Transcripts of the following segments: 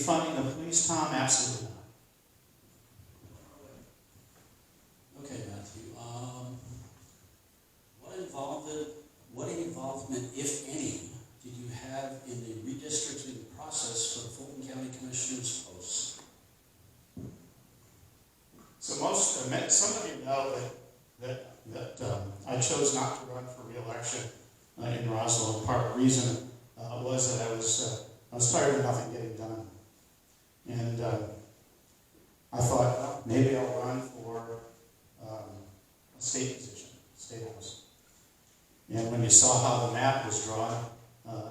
defunding the police, Tom? Absolutely not. Okay, Matthew. What involvement, if any, did you have in the redistricting process for the Fulton County Commissioner's posts? So some of you know that I chose not to run for re-election in Roswell. Part of the reason was that I was tired of nothing getting done, and I thought, well, maybe I'll run for a state position, state house. And when you saw how the map was drawn,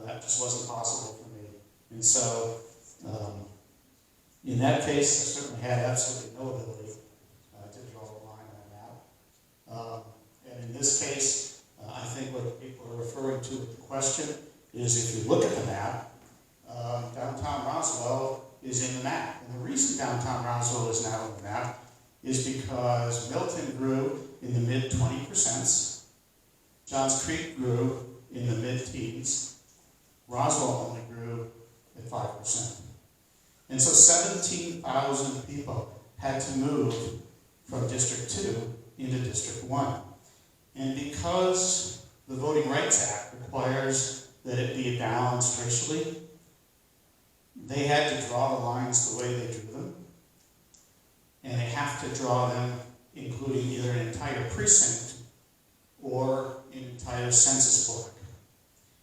that just wasn't possible for me. And so, in that case, I certainly had absolutely no ability to draw a line on a map. And in this case, I think what people are referring to with the question is if you look at the map, downtown Roswell is in the map. And the reason downtown Roswell is now in the map is because Milton grew in the mid-20%, Johns Creek grew in the mid-teens, Roswell only grew at 5%. And so 17,000 people had to move from District 2 into District 1. And because the Voting Rights Act requires that it be balanced racially, they had to draw the lines the way they drew them. And they have to draw them including either an entire precinct or an entire census block.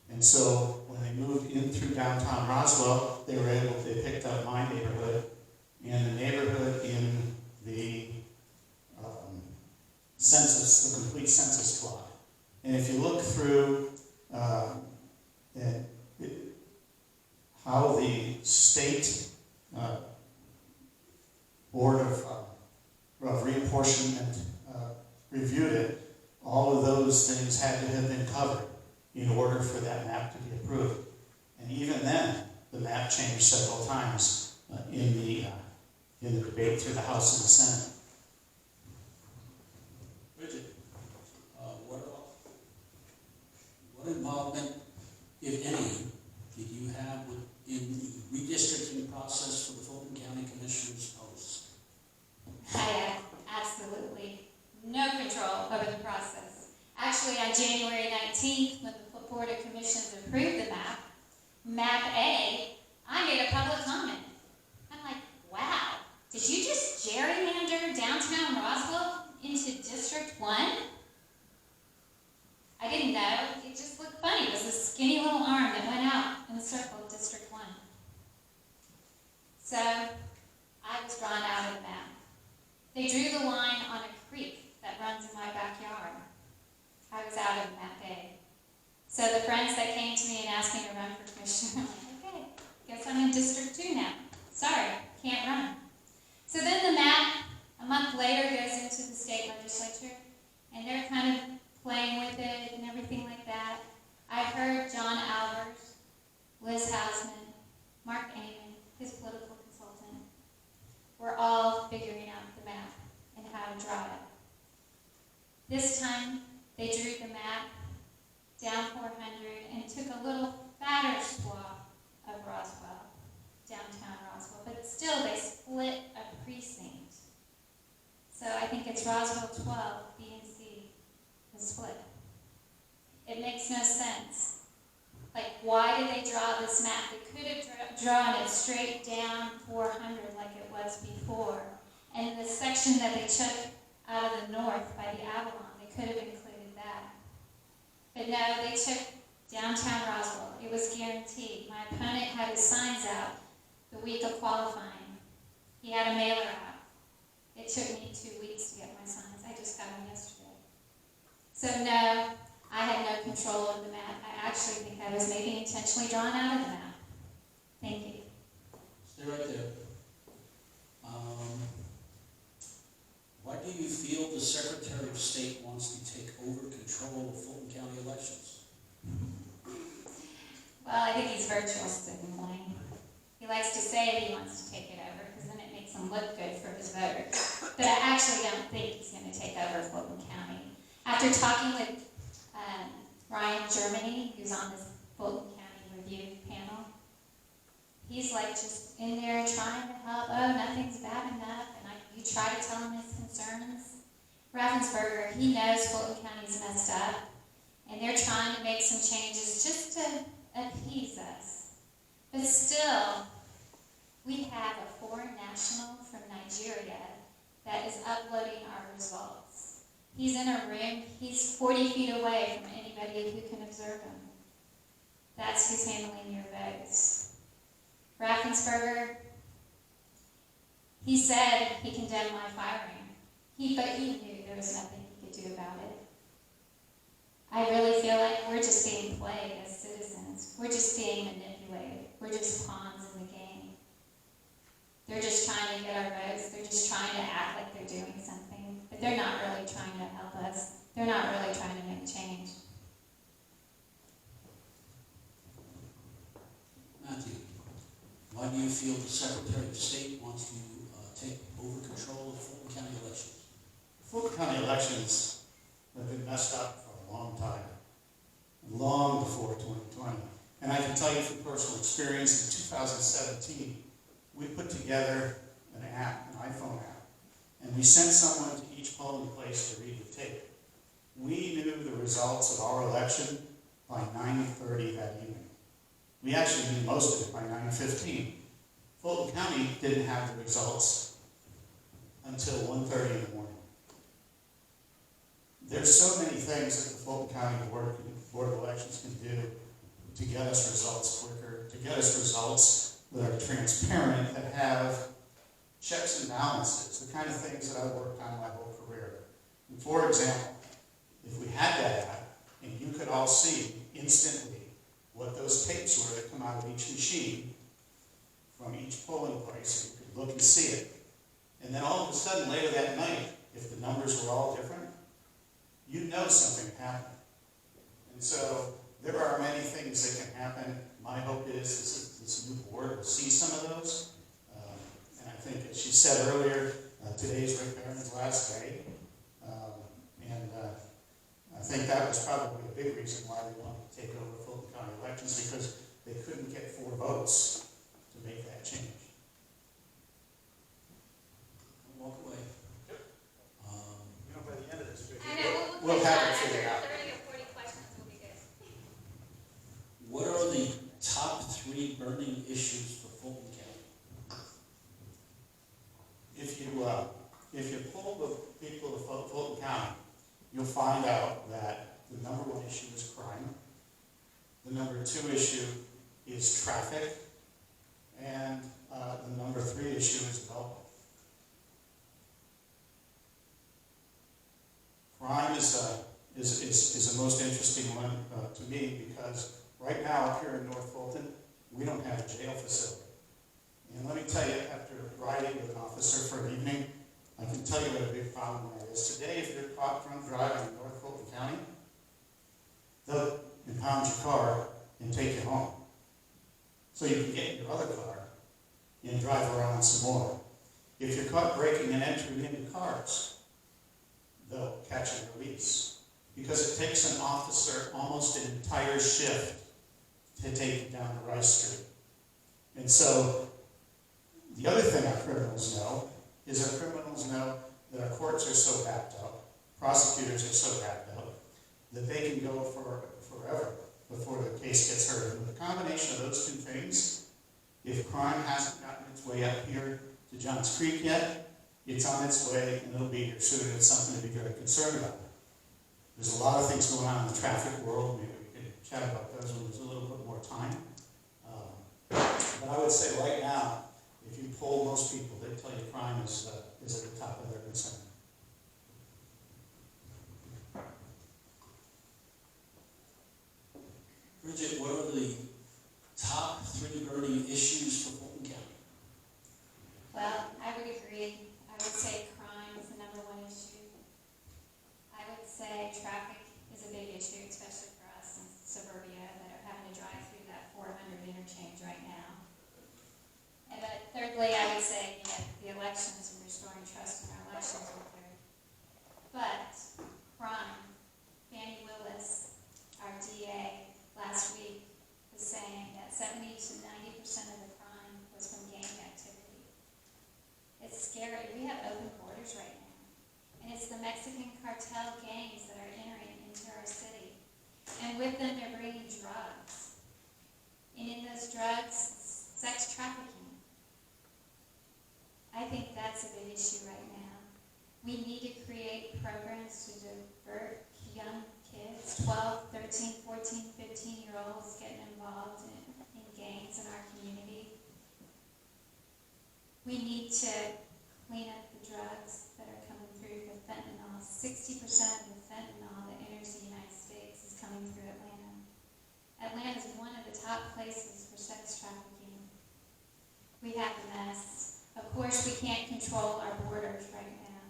And so when they moved in through downtown Roswell, they picked up my neighborhood and the neighborhood in the census, the complete census block. And if you look through how the state Board of Reapportionment reviewed it, all of those things had to have been covered in order for that map to be approved. And even then, the map changed several times in the debate through the House and the Senate. Richard, what involvement, if any, did you have in the redistricting process for the Fulton County Commissioner's posts? I had absolutely no control over the process. Actually, on January 19th, when the Board of Commissioners approved the Map A, I made a public comment. I'm like, wow, did you just gerrymander downtown Roswell into District 1? I didn't know. It just looked funny. It was a skinny little arm that went out in the circle of District 1. So I was drawn out of the map. They drew the line on a creek that runs in my backyard. I was out of Map A. So the friends that came to me and asked me to run for commissioner, I'm like, okay, guess I'm in District 2 now. Sorry, can't run. So then the map, a month later, goes into the state legislature, and they're kind of playing with it and everything like that. I heard John Albers, Liz Hausman, Mark Amon, his political consultant, were all figuring out the map and how to draw it. This time, they drew the map down 400 and took a little fatter swath of Roswell, downtown Roswell, but still they split a precinct. So I think it's Roswell 12, B and C, is split. It makes no sense. Like, why did they draw this map? They could have drawn it straight down 400 like it was before. And the section that they took out of the north by the Avalon, they could have included that. But no, they took downtown Roswell. It was guaranteed. My opponent had his signs out the week of qualifying. He had a mailer out. It took me 2 weeks to get my signs. I just got them yesterday. So no, I had no control of the map. I actually think I was maybe intentionally drawn out of the map. Thank you. Stay right there. Why do you feel the Secretary of State wants to take over control of Fulton County elections? Well, I think he's virtual signaling. He likes to say he wants to take it over because then it makes him look good for his voters. But I actually don't think he's going to take over Fulton County. After talking with Ryan Germany, who's on this Fulton County review panel, he's like just in there trying to help. Oh, nothing's bad enough. And you try to tell him his concerns. Raffensperger, he knows Fulton County's messed up, and they're trying to make some changes just to appease us. But still, we have a foreign national from Nigeria that is uploading our results. He's in a room, he's 40 feet away from anybody who can observe him. That's who's handling your votes. Raffensperger, he said he condemned my firing. But he knew there was nothing he could do about it. I really feel like we're just being played as citizens. We're just being manipulated. We're just pawns in the game. They're just trying to get our votes. They're just trying to act like they're doing something. But they're not really trying to help us. They're not really trying to make change. Matthew, why do you feel the Secretary of State wants to take over control of Fulton County elections? Fulton County elections have been messed up for a long time, long before 2020. And I can tell you from personal experience, in 2017, we put together an app, an iPhone app, and we sent someone to each polling place to read the tape. We knew the results of our election by 9:30 that evening. We actually knew most of it by 9:15. Fulton County didn't have the results until 1:30 in the morning. There's so many things that the Fulton County Board of Elections can do to get us results quicker, to get us results that are transparent, that have checks and balances, the kind of things that I've worked on my whole career. And for example, if we had that app, and you could all see instantly what those tapes were that come out of each machine from each polling place, you could look and see it. And then all of a sudden, later that night, if the numbers were all different, you know something happened. And so there are many things that can happen. My hope is this new board will see some of those. And I think, as she said earlier, today's Rick Barron's last day. I think that was probably a big reason why they wanted to take over Fulton County elections, because they couldn't get 4 votes to make that change. Walk away. By the end of this video, I know, we'll have it figured out. 30 or 40 questions will be good. What are the top 3 burning issues for Fulton County? If you poll the people of Fulton County, you'll find out that the number 1 issue is crime, the number 2 issue is traffic, and the number 3 issue is development. Crime is the most interesting one to me, because right now up here in North Fulton, we don't have a jail facility. And let me tell you, after riding with an officer for an evening, I can tell you what a big problem that is. Today, if you're caught drunk driving in North Fulton County, they'll impound your car and take you home. So you can get in your other car and drive around some more. If you're caught breaking and entering into cars, they'll catch and release. Because it takes an officer almost an entire shift to take you down to Rice Street. And so, the other thing our criminals know is our criminals know that our courts are so backed up, prosecutors are so backed up, that they can go for forever before the case gets heard. And with the combination of those 2 things, if crime hasn't gotten its way up here to Johns Creek yet, it's on its way, and it'll be here soon. It's something to be very concerned about. There's a lot of things going on in the traffic world. Maybe we can chat about those when there's a little bit more time. But I would say right now, if you poll most people, they tell you crime is at the top of their concern. Bridget, what are the top 3 burning issues for Fulton County? Well, I would agree. I would say crime is the number 1 issue. I would say traffic is a big issue, especially for us in suburbia that are having to drive through that 400 interchange right now. But thirdly, I would say the elections and restoring trust in our elections are third. But crime, Fannie Willis, our DA, last week was saying that 70 to 90% of the crime that's a big issue right now. We need to create programs to divert young kids, 12, 13, 14, 15-year-olds getting involved in gangs in our community. We need to clean up the drugs that are coming through the fentanyl. 60% of the fentanyl that enters the United States is coming through Atlanta. Atlanta is one of the top places for sex trafficking. We have a mess. Of course, we can't control our borders right now.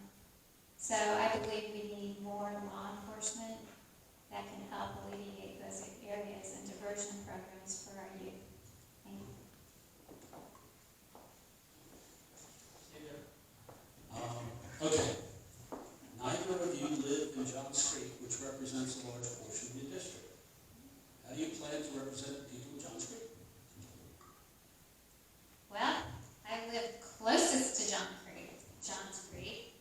So I believe we need more law enforcement that can help alleviate those areas and diversion programs for our youth. Thank you. Okay. Neither of you live in Johns Creek, which represents a large portion of your district. How do you plan to represent the people of Johns Creek? Well, I live closest to Johns Creek.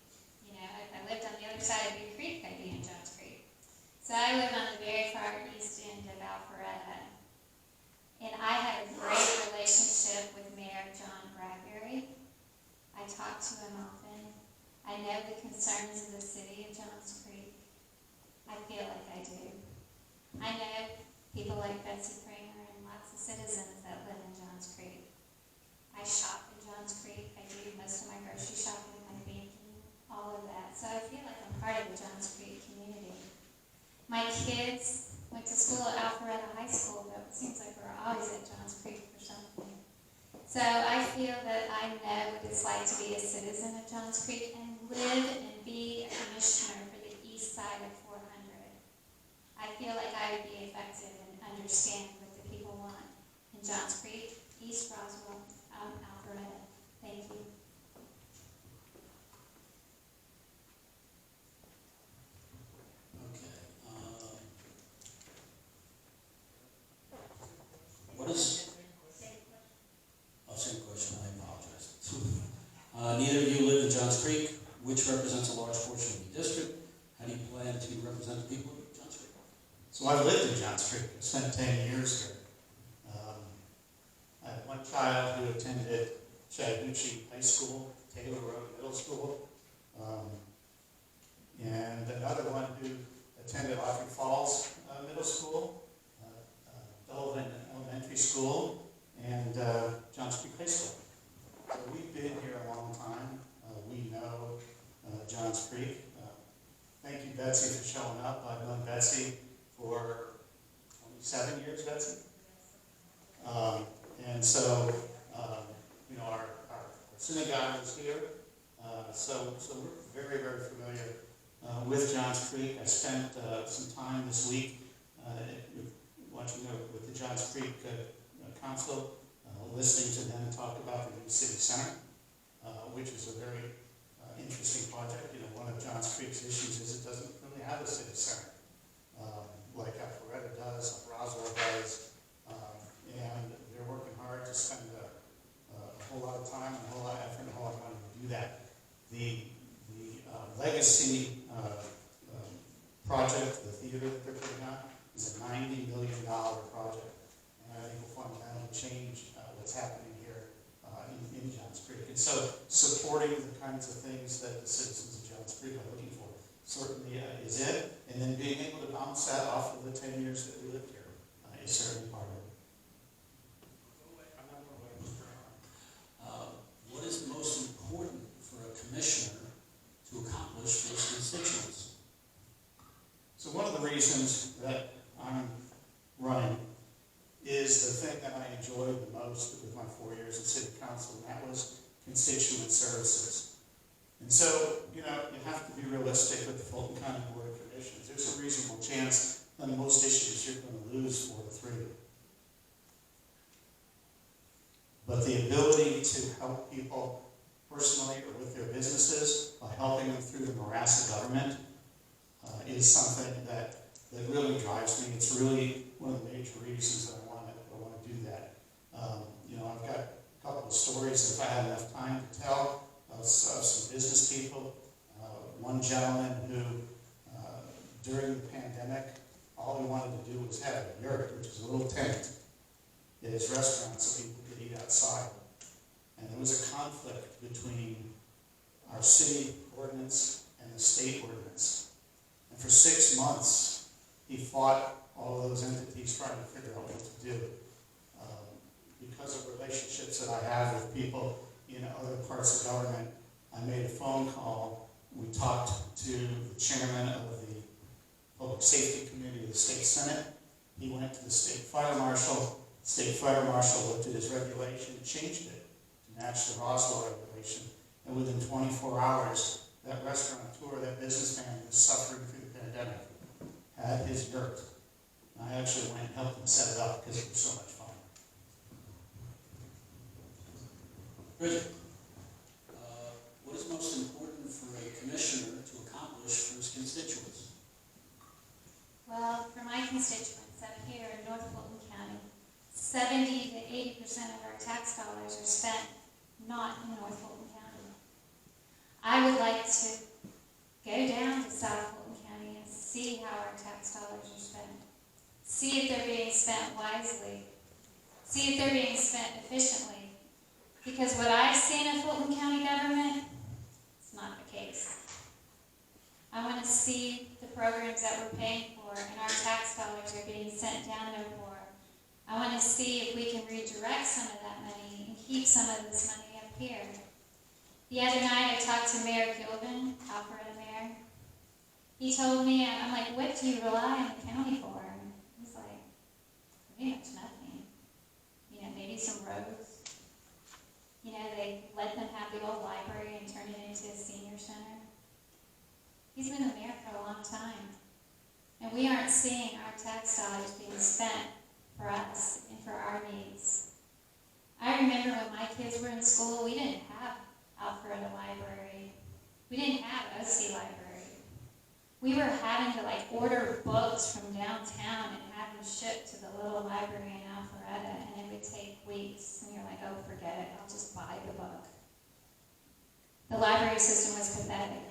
You know, if I lived on the other side of Big Creek, I'd be in Johns Creek. So I live on the very far east end of Alpharetta. And I have a great relationship with Mayor John Bradbury. I talk to him often. I know the concerns of the city of Johns Creek. I feel like I do. I know people like Betsy Kramer and lots of citizens that live in Johns Creek. I shop in Johns Creek. I do most of my grocery shopping, my banking, all of that. So I feel like I'm part of the Johns Creek community. My kids went to school at Alpharetta High School, but it seems like we're always at Johns Creek for something. So I feel that I know what it's like to be a citizen of Johns Creek and live and be a commissioner for the east side of 400. I feel like I would be effective and understand what the people want in Johns Creek, East Roswell, Alpharetta. Thank you. Okay. What is... Oh, same question. I apologize. Neither of you live in Johns Creek, which represents a large portion of your district. How do you plan to represent the people of Johns Creek? So I've lived in Johns Creek. I spent 10 years here. I have one child who attended Chattahoochee High School, Taylor Road Middle School, and another one who attended Audrey Falls Middle School, Dulvin Elementary School, and Johns Creek High School. So we've been here a long time. We know Johns Creek. Thank you, Betsy, for showing up. I've known Betsy for 27 years, Betsy. And so, you know, our synagogue is here. So we're very, very familiar with Johns Creek. I spent some time this week watching with the Johns Creek Council, listening to them talk about the new city center, which is a very interesting project. You know, one of Johns Creek's issues is it doesn't really have a city center, like Alpharetta does, like Roswell does, and they're working hard to spend a whole lot of time, and a whole lot of effort, and a whole lot of money to do that. The legacy project, the theater that they're putting on, is a $90 million project, and I think will fundamentally change what's happening here in Johns Creek. And so supporting the kinds of things that the citizens of Johns Creek are looking for certainly is it, and then being able to bounce that off of the 10 years that we lived here is certainly part of it. What is most important for a commissioner to accomplish for his constituents? So one of the reasons that I'm running is the thing that I enjoyed the most with my 4 years in city council, and that was constituent services. And so, you know, you have to be realistic with the Fulton County Board of Commissioners. There's a reasonable chance on most issues you're going to lose 4-3. But the ability to help people personally or with their businesses by helping them through the morass of government is something that really drives me. It's really one of the major reasons that I want to do that. You know, I've got a couple of stories, if I had enough time to tell, of some business people. One gentleman who, during the pandemic, all he wanted to do was have a yurt, which is a little tent in his restaurant so people could eat outside. And there was a conflict between our city ordinance and the state ordinance. And for 6 months, he fought all of those entities trying to figure out what to do. Because of relationships that I have with people in other parts of government, I made a phone call. We talked to the chairman of the Public Safety Committee of the State Senate. He went to the State Fire Marshal. State Fire Marshal looked at his regulation and changed it to match the Roswell regulation. And within 24 hours, that restaurateur, that businessman who was suffering through the pandemic, had his yurt. And I actually went and helped him set it up because it was so much fun. Bridget, what is most important for a commissioner to accomplish for his constituents? Well, for my constituents up here in North Fulton County, 70 to 80% of our tax dollars are spent not in North Fulton County. I would like to go down to South Fulton County and see how our tax dollars are spent. See if they're being spent wisely. See if they're being spent efficiently. Because what I've seen in Fulton County government, it's not the case. I want to see the programs that we're paying for and our tax dollars are being sent down there for. I want to see if we can redirect some of that money and keep some of this money up here. The other night I talked to Mayor Gilvin, Alpharetta Mayor. He told me, I'm like, what do you rely on the county for? And he's like, pretty much nothing. You know, maybe some roads. You know, they let them have the old library and turn it into a senior center. He's been the mayor for a long time. And we aren't seeing our tax dollars being spent for us and for our needs. I remember when my kids were in school, we didn't have Alpharetta Library. We didn't have OC Library. We were having to order books from downtown and have them shipped to the little library in Alpharetta, and it would take weeks. And you're like, oh, forget it, I'll just buy the book. The library system was pathetic.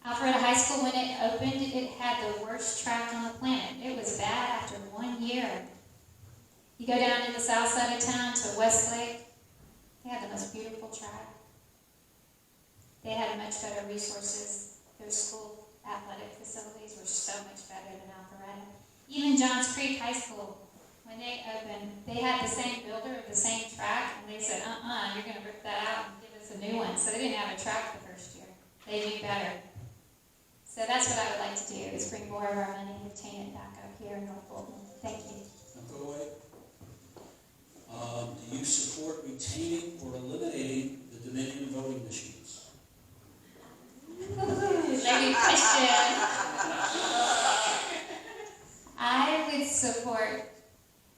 Alpharetta High School, when it opened, it had the worst track on the planet. It was bad after 1 year. You go down to the south side of town to Westlake, they had the most beautiful track. They had much better resources. Their school athletic facilities were so much better than Alpharetta. Even Johns Creek High School, when they opened, they had the same builder of the same track, and they said, you're going to rip that out and give us a new one. So they didn't have a track the first year. They knew better. So that's what I would like to do, is bring more of our money and retain it back up here in North Fulton. Thank you. Now go away. Do you support retaining or eliminating the Dominion voting machines? Lady question. I would support.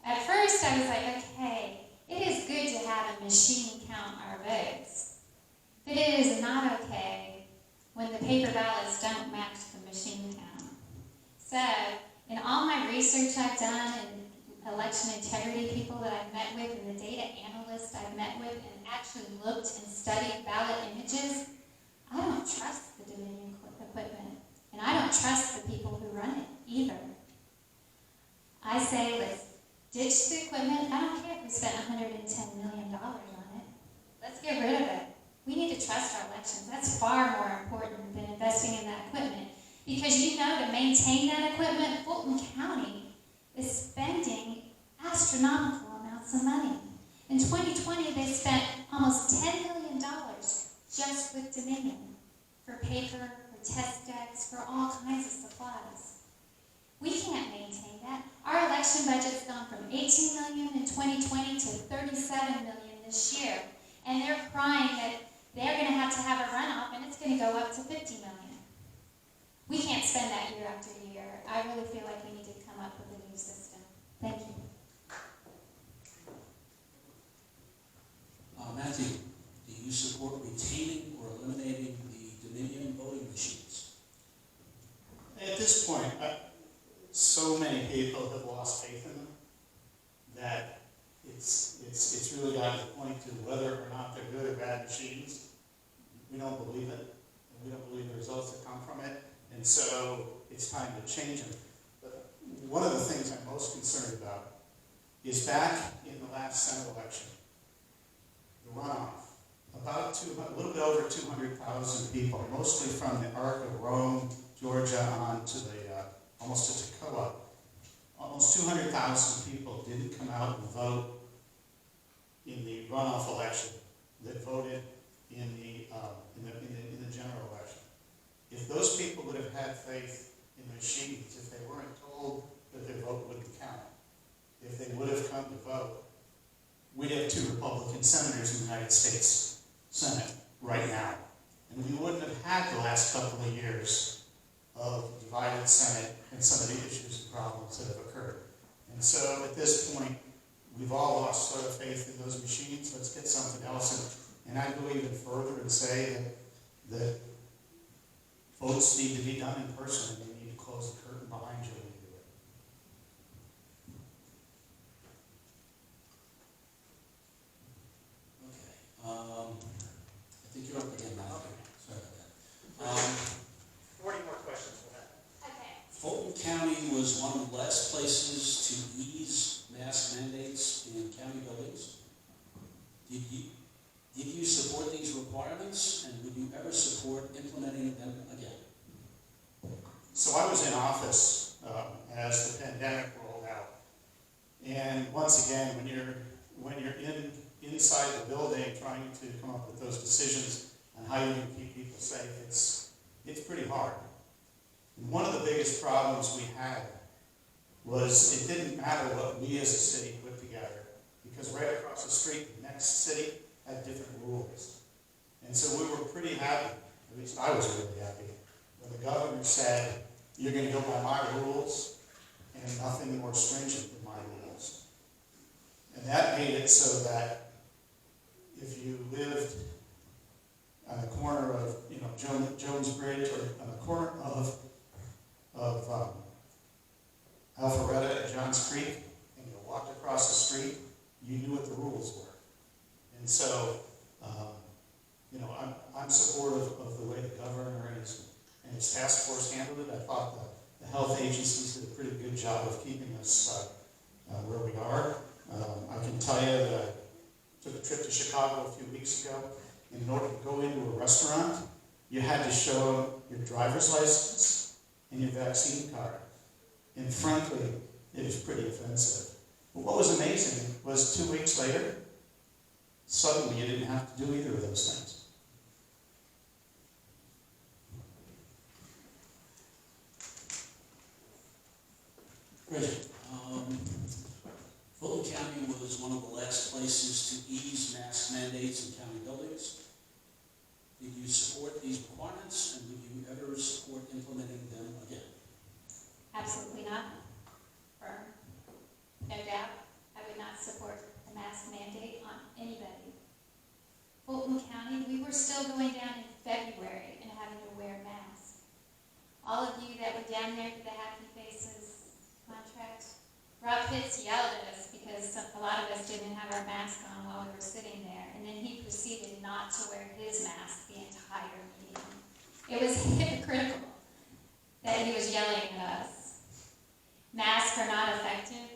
At first, I was like, okay, it is good to have a machine count our votes, but it is not okay when the paper ballots don't match the machine count. So, in all my research I've done and election integrity people that I've met with and the data analysts I've met with and actually looked and studied ballot images, I don't trust the Dominion equipment. And I don't trust the people who run it either. I say let's ditch the equipment. I don't care if we spent $110 million on it. Let's get rid of it. We need to trust our elections. That's far more important than investing in that equipment. Because to maintain that equipment, Fulton County is spending astronomical amounts of money. In 2020, they spent almost $10 million just with Dominion for paper, for test decks, for all kinds of supplies. We can't maintain that. Our election budget's gone from $18 million in 2020 to $37 million this year. And they're crying that they're going to have a runoff, and it's going to go up to $50 million. We can't spend that year after year. I really feel like we need to come up with a new system. Thank you. Matthew, do you support retaining or eliminating the Dominion voting machines? At this point, so many people have lost faith in them that it's really gotten to the point to whether or not they're good or bad machines. We don't believe it, and we don't believe the results that come from it, and so it's time to change them. But one of the things I'm most concerned about is back in the last Senate election, the runoff, a little bit over 200 200,000 people, mostly from the Arc of Rome, Georgia, on to the, almost to Toccoa. Almost 200,000 people didn't come out and vote in the runoff election that voted in the general election. If those people would have had faith in machines, if they weren't told that their vote wouldn't count, if they would have come to vote, we'd have 2 Republican senators in the United States Senate right now. And we wouldn't have had the last couple of years of divided Senate and some of the issues and problems that have occurred. And so at this point, we've all lost sort of faith in those machines. Let's get something else. And I'd go even further and say that votes need to be done in person, and you need to close the curtain behind you when you do it. Okay. I think you're up again, Matthew. Sorry about that. 40 more questions we'll have. Okay. Fulton County was one of the last places to ease mask mandates in county buildings. Did you support these requirements, and would you ever support implementing them again? So I was in office as the pandemic rolled out. And once again, when you're inside the building trying to come up with those decisions on how you can keep people safe, it's pretty hard. And one of the biggest problems we had was it didn't matter what we as a city put together, because right across the street, the next city had different rules. And so we were pretty happy, at least I was really happy, when the governor said, you're going to go by my rules and nothing more stringent than my rules. And that made it so that if you lived on the corner of, Jones Bridge, or on the corner of Alpharetta and Johns Creek, and you walked across the street, you knew what the rules were. And so, I'm supportive of the way the governor and his task force handled it. I thought the health agencies did a pretty good job of keeping us where we are. I can tell you that I took a trip to Chicago a few weeks ago, and in order to go into a restaurant, you had to show your driver's license and your vaccine card. And frankly, it was pretty offensive. But what was amazing was 2 weeks later, suddenly you didn't have to do either of those things. Bridget, Fulton County was one of the last places to ease mask mandates in county buildings. Did you support these requirements, and would you ever support implementing them again? Absolutely not. Firm. No doubt. I would not support a mask mandate on anybody. Fulton County, we were still going down in February and having to wear masks. All of you that were down there for the Happy Faces contract, Rob Pitts yelled at us because a lot of us didn't have our mask on while we were sitting there, and then he proceeded not to wear his mask the entire meeting. It was hypocritical that he was yelling at us. Masks are not effective.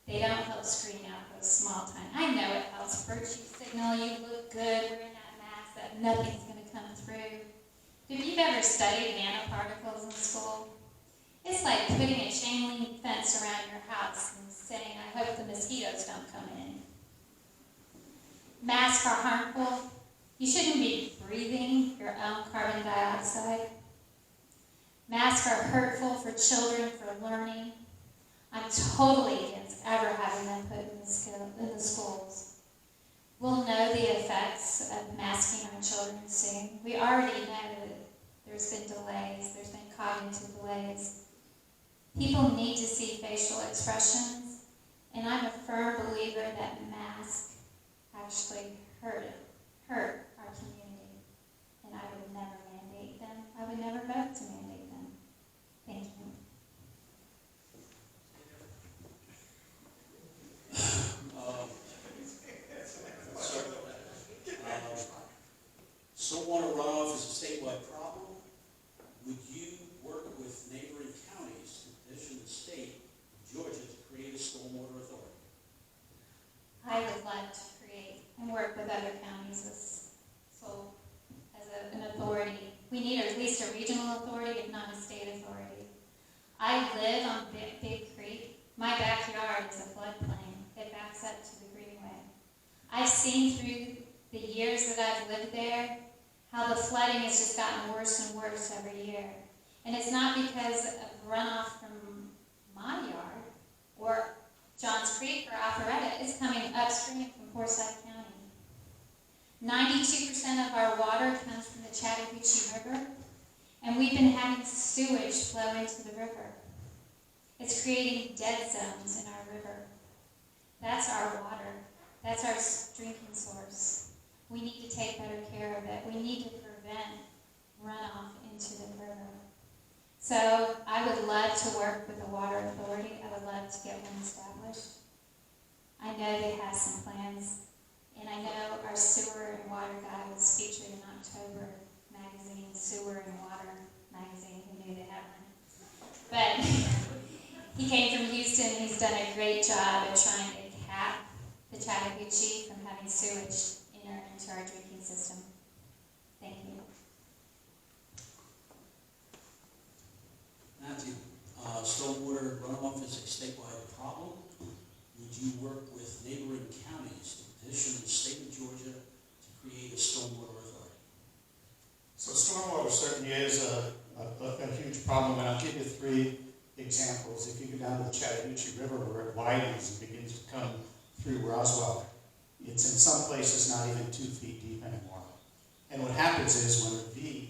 They don't help screen out those small tiny. I know it helps virtue signal. You look good wearing that mask, that nothing's going to come through. If you've ever studied nanoparticles in school, it's like putting a chain link fence around your house and saying, I hope the mosquitoes don't come in. Masks are harmful. You shouldn't be breathing your own carbon dioxide. Masks are hurtful for children, for learning. I'm totally against ever having them put in the schools. We'll know the effects of masking our children soon. We already know that there's been delays, there's been cognitive delays. People need to see facial expressions, and I'm a firm believer that masks actually hurt our community. And I would never mandate them. I would never vote to mandate them. Thank you. Saltwater runoff is a statewide problem. Would you work with neighboring counties to petition the state of Georgia to create a stormwater authority? I would like to create and work with other counties as an I live on Big Creek. My backyard is a floodplain. It backs up to the Greenway. I've seen through the years that I've lived there how the flooding has just gotten worse and worse every year. And it's not because of runoff from my yard or Johns Creek or Alpharetta. It's coming upstream from Forsyth County. 92% of our water comes from the Chattahoochee River, and we've been having sewage flow into the river. It's creating dead zones in our river. That's our water. That's our drinking source. We need to take better care of it. We need to prevent runoff into the river. So I would love to work with the Water Authority. I would love to get one established. I know they have some plans, and I know our sewer and water guy was featured in October magazine, Sewer and Water magazine. Who knew they had one? But he came from Houston. He's done a great job at trying to cap the Chattahoochee from having sewage enter into our drinking system. Thank you. Matthew, stormwater runoff is a statewide problem. Would you work with neighboring counties to petition the state of Georgia to create a stormwater authority? So stormwater certainly is a huge problem, and I'll give you 3 examples. If you go down to the Chattahoochee River where it widens and begins to come through Roswell, it's in some places not even 2 feet deep anymore. And what happens is when the V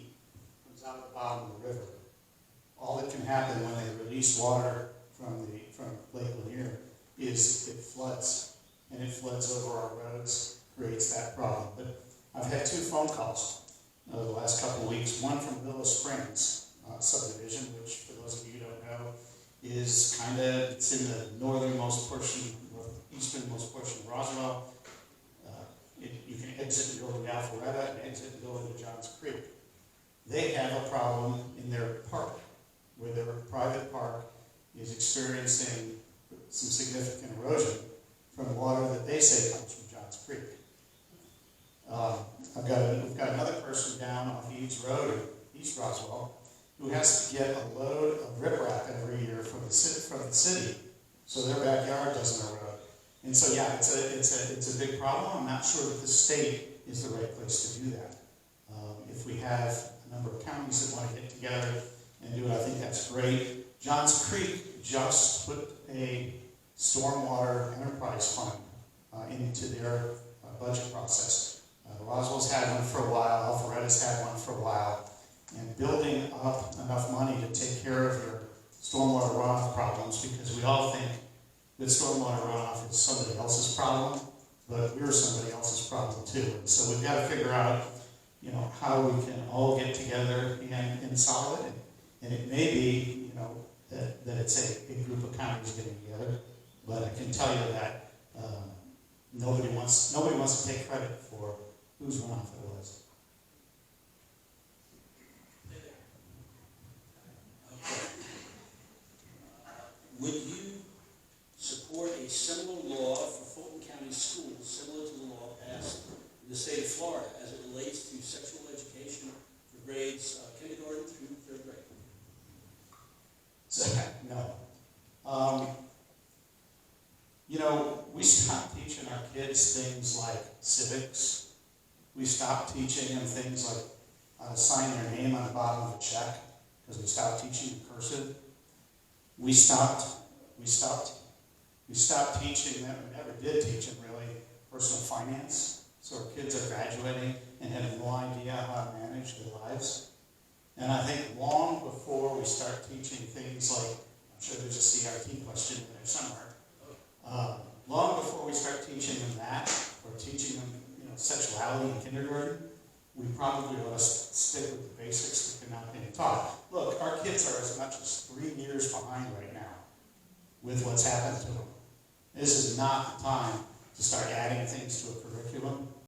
comes out of the bottom of the river, all that can happen when they release water from Lake Lanier is it floods, and it floods over our roads, creates that problem. But I've had 2 phone calls the last couple of weeks, one from Willow Springs subdivision, which for those of you who don't know, is it's in the northernmost portion, northeasternmost portion of Roswell. You can exit and go to Alpharetta and exit and go into Johns Creek. They have a problem in their park, where their private park is experiencing some significant erosion from water that they say comes from Johns Creek. We've got another person down on Eads Road in East Roswell who has to get a load of riprap every year from the city, so their backyard doesn't erode. And so, yeah, it's a big problem. I'm not sure that the state is the right place to do that. If we have a number of counties that want to get together and do it, I think that's great. Johns Creek just put a stormwater enterprise fund into their budget process. Roswell's had one for a while, Alpharetta's had one for a while, and building up enough money to take care of your stormwater runoff problems, because we all think that stormwater runoff is somebody else's problem, but we're somebody else's problem too. And so we've got to figure out, how we can all get together and solve it. And it may be, that it's a group of counties getting together, but I can tell you that nobody wants to take credit for whose runoff it was. Okay. Would you support a similar law for Fulton County schools, similar to the law passed in the state of Florida as it relates to sexual education for grades kindergarten through 3rd grade? No. We stopped teaching our kids things like civics. We stopped teaching them things like how to sign their name on the bottom of a check, because we stopped teaching cursive. We stopped teaching them, we never did teach them really, personal finance. So our kids are graduating and have no idea how to manage their lives. And I think long before we start teaching things like, I'm sure there's a CRT question in there somewhere, long before we start teaching them that, or teaching them sexuality in kindergarten, we probably ought to stick with the basics that cannot be taught. Look, our kids are as much as 3 years behind right now with what's happened to them. This is not the time to start adding things to a curriculum